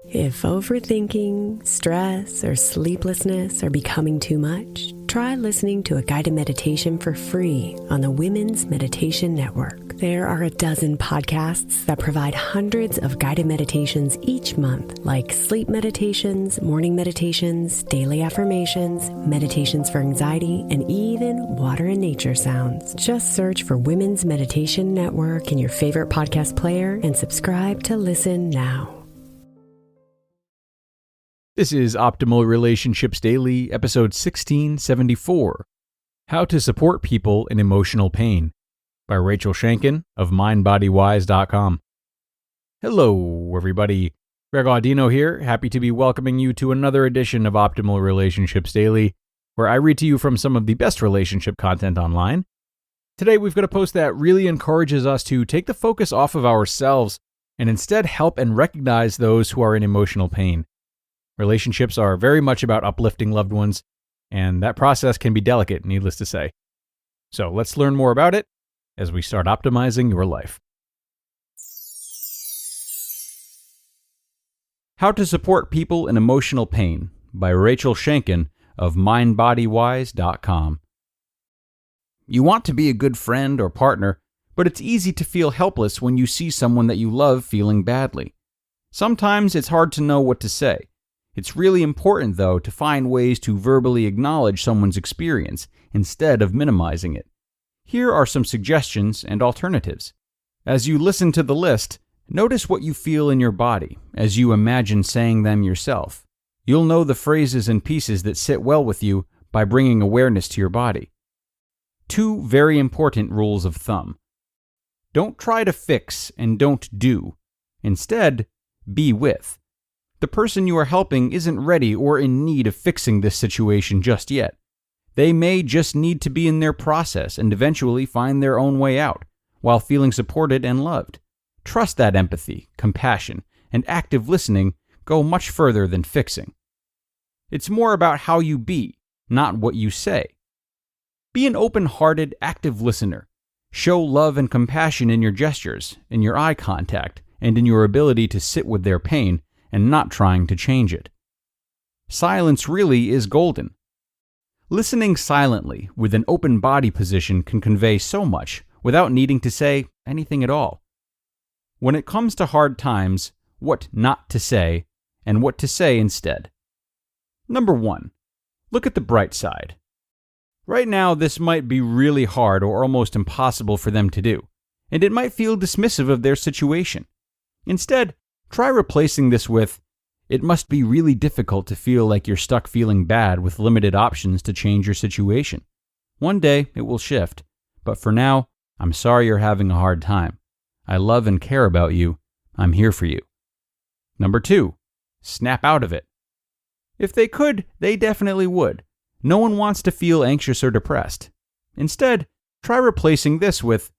If overthinking, stress, or sleeplessness are becoming too much, try listening to a guided meditation for free on the Women's Meditation Network. There are a dozen podcasts that provide hundreds of guided meditations each month, like sleep meditations, morning meditations, daily affirmations, meditations for anxiety, and even water and nature sounds. Just search for Women's Meditation Network in your favorite podcast player and subscribe to listen now. This is Optimal Relationships Daily, episode 1674, How to Support People in Emotional Pain, by Rachel Shanken of MindBodyWise.com. Hello, everybody. Greg Audino here, happy to be welcoming you to another edition of Optimal Relationships Daily, where I read to you from some of the best relationship content online. Today, we've got a post that really encourages us to take the focus off of ourselves and instead help and recognize those who are in emotional pain. Relationships are very much about uplifting loved ones, and that process can be delicate, needless to say. So let's learn more about it as we start optimizing your life. How to Support People in Emotional Pain by Rachel Shanken of MindBodyWise.com. You want to be a good friend or partner, but it's easy to feel helpless when you see someone that you love feeling badly. Sometimes it's hard to know what to say. It's really important, though, to find ways to verbally acknowledge someone's experience instead of minimizing it. Here are some suggestions and alternatives. As you listen to the list, notice what you feel in your body as you imagine saying them yourself. You'll know the phrases and pieces that sit well with you by bringing awareness to your body. 2 very important rules of thumb. Don't try to fix and don't do. Instead, be with. The person you are helping isn't ready or in need of fixing this situation just yet. They may just need to be in their process and eventually find their own way out, while feeling supported and loved. Trust that empathy, compassion, and active listening go much further than fixing. It's more about how you be, not what you say. Be an open-hearted, active listener. Show love and compassion in your gestures, in your eye contact, and in your ability to sit with their pain and not trying to change it. Silence really is golden. Listening silently with an open body position can convey so much without needing to say anything at all. When it comes to hard times, what not to say and what to say instead. Number 1, look at the bright side. Right now, this might be really hard or almost impossible for them to do, and it might feel dismissive of their situation. Instead, try replacing this with, it must be really difficult to feel like you're stuck feeling bad with limited options to change your situation. One day, it will shift, but for now, I'm sorry you're having a hard time. I love and care about you. I'm here for you. Number 2, snap out of it. If they could, they definitely would. No one wants to feel anxious or depressed. Instead, try replacing this with,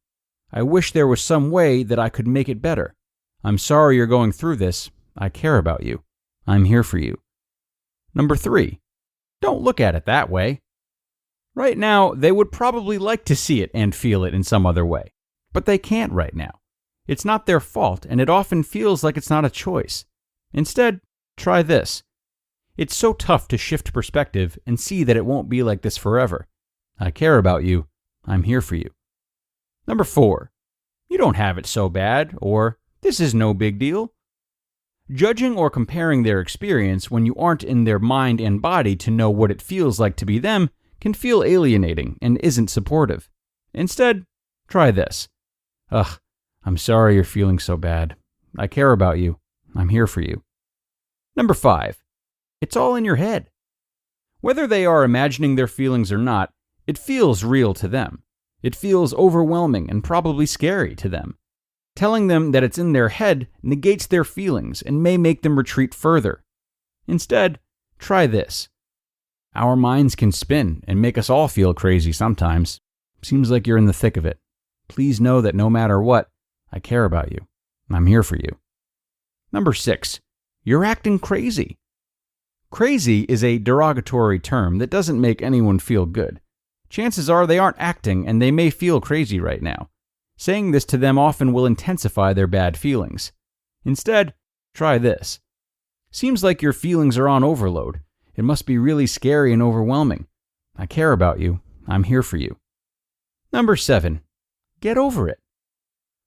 I wish there was some way that I could make it better. I'm sorry you're going through this. I care about you. I'm here for you. Number 3, don't look at it that way. Right now, they would probably like to see it and feel it in some other way, but they can't right now. It's not their fault, and it often feels like it's not a choice. Instead, try this. It's so tough to shift perspective and see that it won't be like this forever. I care about you. I'm here for you. Number 4, you don't have it so bad, or this is no big deal. Judging or comparing their experience when you aren't in their mind and body to know what it feels like to be them can feel alienating and isn't supportive. Instead, try this. I'm sorry you're feeling so bad. I care about you. I'm here for you. Number 5, it's all in your head. Whether they are imagining their feelings or not, it feels real to them. It feels overwhelming and probably scary to them. Telling them that it's in their head negates their feelings and may make them retreat further. Instead, try this. Our minds can spin and make us all feel crazy sometimes. Seems like you're in the thick of it. Please know that no matter what, I care about you. I'm here for you. Number 6, you're acting crazy. Crazy is a derogatory term that doesn't make anyone feel good. Chances are they aren't acting and they may feel crazy right now. Saying this to them often will intensify their bad feelings. Instead, try this. Seems like your feelings are on overload. It must be really scary and overwhelming. I care about you. I'm here for you. Number 7. Get over it.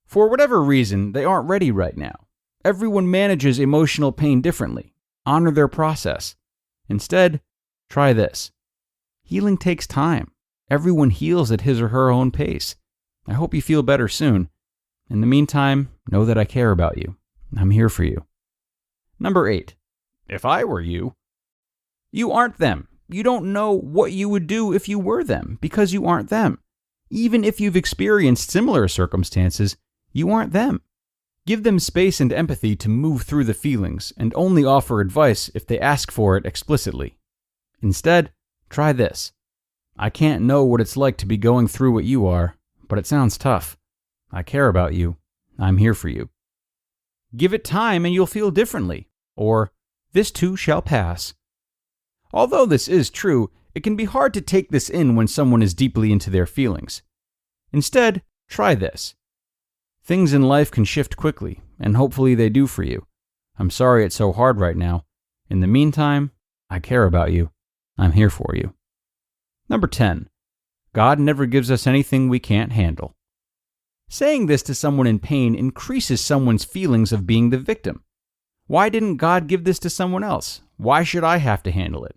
For whatever reason, they aren't ready right now. Everyone manages emotional pain differently. Honor their process. Instead, try this. Healing takes time. Everyone heals at his or her own pace. I hope you feel better soon. In the meantime, know that I care about you. I'm here for you. Number 8. If I were you, you aren't them. You don't know what you would do if you were them, because you aren't them. Even if you've experienced similar circumstances, you aren't them. Give them space and empathy to move through the feelings, and only offer advice if they ask for it explicitly. Instead, try this. I can't know what it's like to be going through what you are, but it sounds tough. I care about you. I'm here for you. Give it time and you'll feel differently. Or, this too shall pass. Although this is true, it can be hard to take this in when someone is deeply into their feelings. Instead, try this. Things in life can shift quickly, and hopefully they do for you. I'm sorry it's so hard right now. In the meantime, I care about you. I'm here for you. Number 10. God never gives us anything we can't handle. Saying this to someone in pain increases someone's feelings of being the victim. Why didn't God give this to someone else? Why should I have to handle it?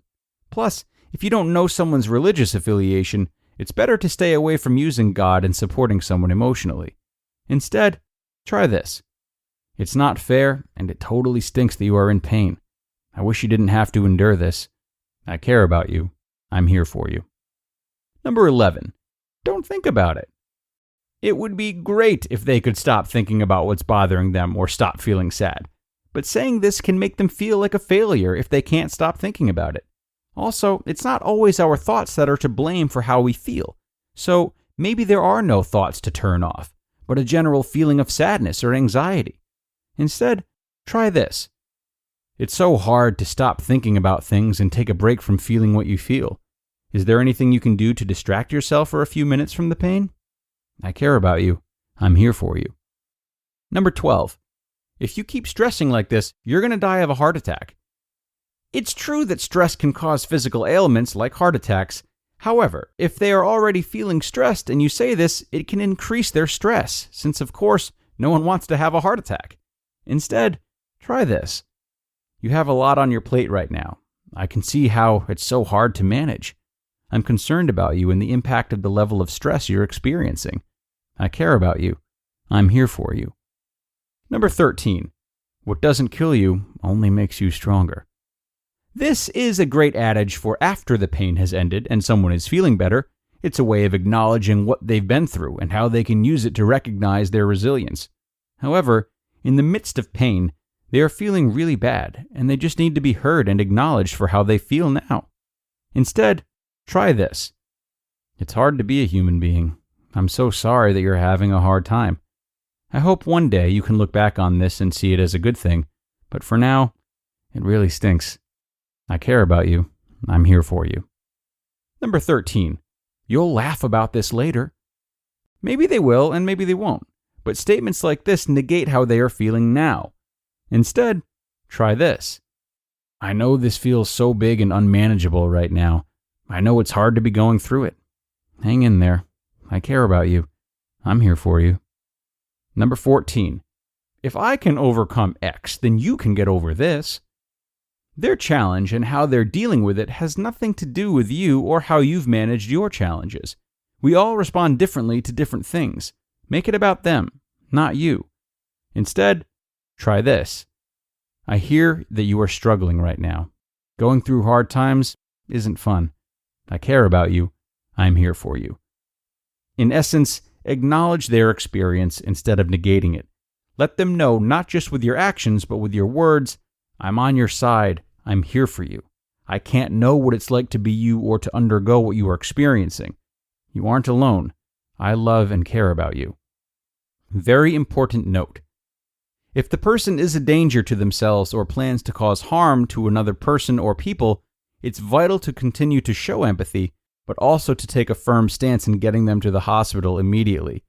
Plus, if you don't know someone's religious affiliation, it's better to stay away from using God and supporting someone emotionally. Instead, try this. It's not fair, and it totally stinks that you are in pain. I wish you didn't have to endure this. I care about you. I'm here for you. Number 11. Don't think about it. It would be great if they could stop thinking about what's bothering them or stop feeling sad. But saying this can make them feel like a failure if they can't stop thinking about it. Also, it's not always our thoughts that are to blame for how we feel. So maybe there are no thoughts to turn off, but a general feeling of sadness or anxiety. Instead, try this. It's so hard to stop thinking about things and take a break from feeling what you feel. Is there anything you can do to distract yourself for a few minutes from the pain? I care about you. I'm here for you. Number 12. If you keep stressing like this, you're going to die of a heart attack. It's true that stress can cause physical ailments like heart attacks. However, if they are already feeling stressed and you say this, it can increase their stress, since of course, no one wants to have a heart attack. Instead, try this. You have a lot on your plate right now. I can see how it's so hard to manage. I'm concerned about you and the impact of the level of stress you're experiencing. I care about you. I'm here for you. Number 13. What doesn't kill you only makes you stronger. This is a great adage for after the pain has ended and someone is feeling better. It's a way of acknowledging what they've been through and how they can use it to recognize their resilience. However, in the midst of pain, they are feeling really bad, and they just need to be heard and acknowledged for how they feel now. Instead, try this. It's hard to be a human being. I'm so sorry that you're having a hard time. I hope one day you can look back on this and see it as a good thing, but for now, it really stinks. I care about you. I'm here for you. Number 13. You'll laugh about this later. Maybe they will and maybe they won't, but statements like this negate how they are feeling now. Instead, try this. I know this feels so big and unmanageable right now. I know it's hard to be going through it. Hang in there. I care about you. I'm here for you. Number 14. If I can overcome X, then you can get over this. Their challenge and how they're dealing with it has nothing to do with you or how you've managed your challenges. We all respond differently to different things. Make it about them, not you. Instead, try this. I hear that you are struggling right now. Going through hard times isn't fun. I care about you. I'm here for you. In essence, acknowledge their experience instead of negating it. Let them know not just with your actions, but with your words, I'm on your side. I'm here for you. I can't know what it's like to be you or to undergo what you are experiencing. You aren't alone. I love and care about you. Very important note. If the person is a danger to themselves or plans to cause harm to another person or people, it's vital to continue to show empathy, but also to take a firm stance in getting them to the hospital immediately.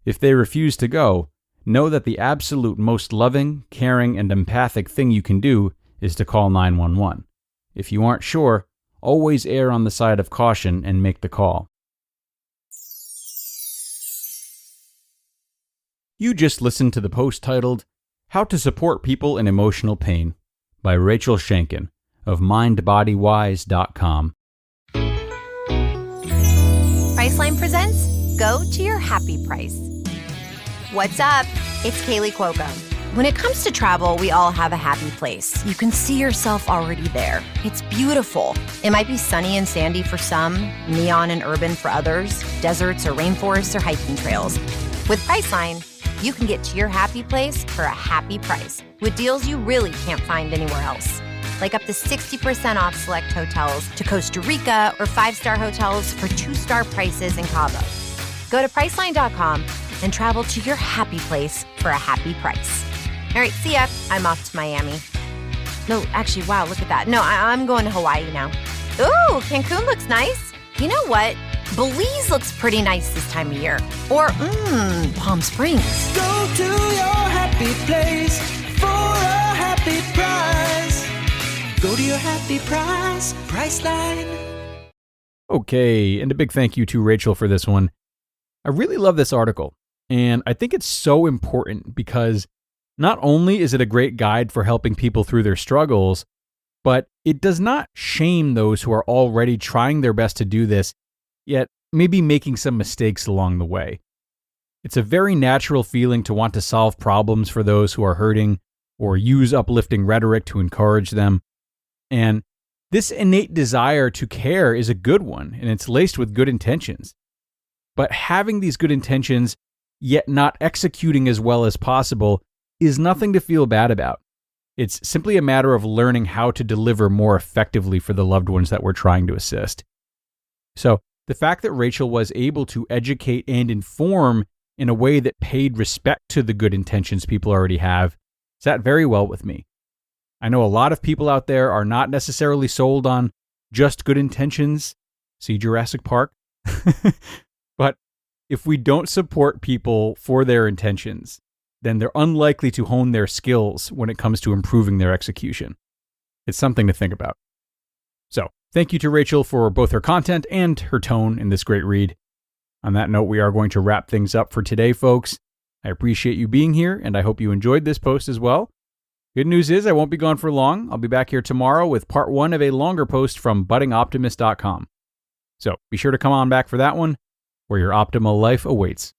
If they refuse to go, know that the absolute most loving, caring, and empathic thing you can do is to call 911. If you aren't sure, always err on the side of caution and make the call. You just listened to the post titled, How to Support People in Emotional Pain by Rachel Shanken of MindBodyWise.com. Priceline presents Go to Your Happy Price. What's up? It's Kaylee Cuoco. When it comes to travel, we all have a happy place. You can see yourself already there. It's beautiful. It might be sunny and sandy for some, neon and urban for others, deserts or rainforests or hiking trails. With Priceline, you can get to your happy place for a happy price with deals you really can't find anywhere else. Like up to 60% off select hotels to Costa Rica or 5-star hotels for 2-star prices in Cabo. Go to Priceline.com and travel to your happy place for a happy price. All right, see ya. I'm off to Miami. No, actually, wow, look at that. No, I'm going to Hawaii now. Ooh, Cancun looks nice. You know what? Belize looks pretty nice this time of year. Or, Palm Springs. Go to your happy place for a happy price. Go to your happy price, Priceline. Okay, and a big thank you to Rachel for this one. I really love this article, and I think it's so important because not only is it a great guide for helping people through their struggles, but it does not shame those who are already trying their best to do this, yet maybe making some mistakes along the way. It's a very natural feeling to want to solve problems for those who are hurting or use uplifting rhetoric to encourage them. And this innate desire to care is a good one, and it's laced with good intentions. But having these good intentions, yet not executing as well as possible, is nothing to feel bad about. It's simply a matter of learning how to deliver more effectively for the loved ones that we're trying to assist. So, the fact that Rachel was able to educate and inform in a way that paid respect to the good intentions people already have sat very well with me. I know a lot of people out there are not necessarily sold on just good intentions. See Jurassic Park? But if we don't support people for their intentions, then they're unlikely to hone their skills when it comes to improving their execution. It's something to think about. So, thank you to Rachel for both her content and her tone in this great read. On that note, we are going to wrap things up for today, folks. I appreciate you being here, and I hope you enjoyed this post as well. Good news is I won't be gone for long. I'll be back here tomorrow with part 1 of a longer post from buddingoptimist.com. So be sure to come on back for that one, where your optimal life awaits.